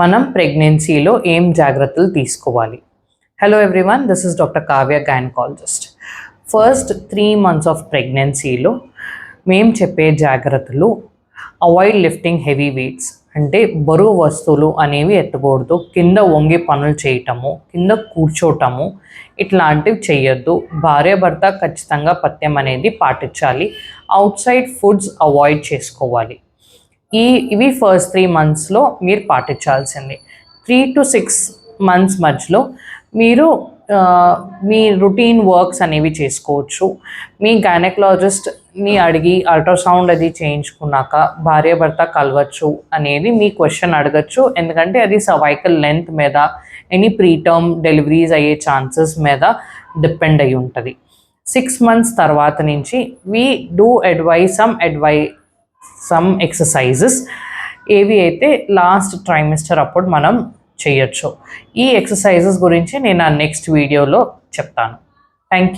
మనం ప్రెగ్నెన్సీలో ఏం జాగ్రత్తలు తీసుకోవాలి. Hello everyone, this is doctor Kavya, gynaecologist. First 3 months of ప్రెగ్నెన్సీలో మేము చెప్పే జాగ్రత్తలు: అవాయిడ్ లిఫ్టింగ్ హెవీ వెయిట్స్, అంటే బరువు వస్తువులు అనేవి ఎత్తకూడదు. కింద వంగి పనులు చేయటము, కింద కూర్చోటము ఇట్లాంటివి చేయొద్దు. భార్యాభర్త ఖచ్చితంగా పథ్యం అనేది పాటించాలి. అవుట్ సైడ్ ఫుడ్స్ అవాయిడ్ చేసుకోవాలి. ఇవి ఫస్ట్ 3 monthsలో మీరు పాటించాల్సింది. 3 to 6 months మధ్యలో మీరు మీ రొటీన్ వర్క్స్ అనేవి చేసుకోవచ్చు. మీ గైనకాలజిస్ట్ని అడిగి అల్ట్రాసౌండ్ అది చేయించుకున్నాక భార్యాభర్త కలవచ్చు అనేది మీ క్వశ్చన్ అడగచ్చు. ఎందుకంటే అది సర్వైకల్ లెంత్ మీద, ఎనీ ప్రీటర్మ్ డెలివరీస్ అయ్యే ఛాన్సెస్ మీద డిపెండ్ అయి ఉంటుంది. 6 months తర్వాత నుంచి we do advise some exercises ఏవి అయితే లాస్ట్ ట్రైమిస్టర్ అప్పుడు మనం చేయొచ్చు. ఈ ఎక్సర్సైజెస్ గురించి నేను నెక్స్ట్ వీడియోలో చెప్తాను. Thank you.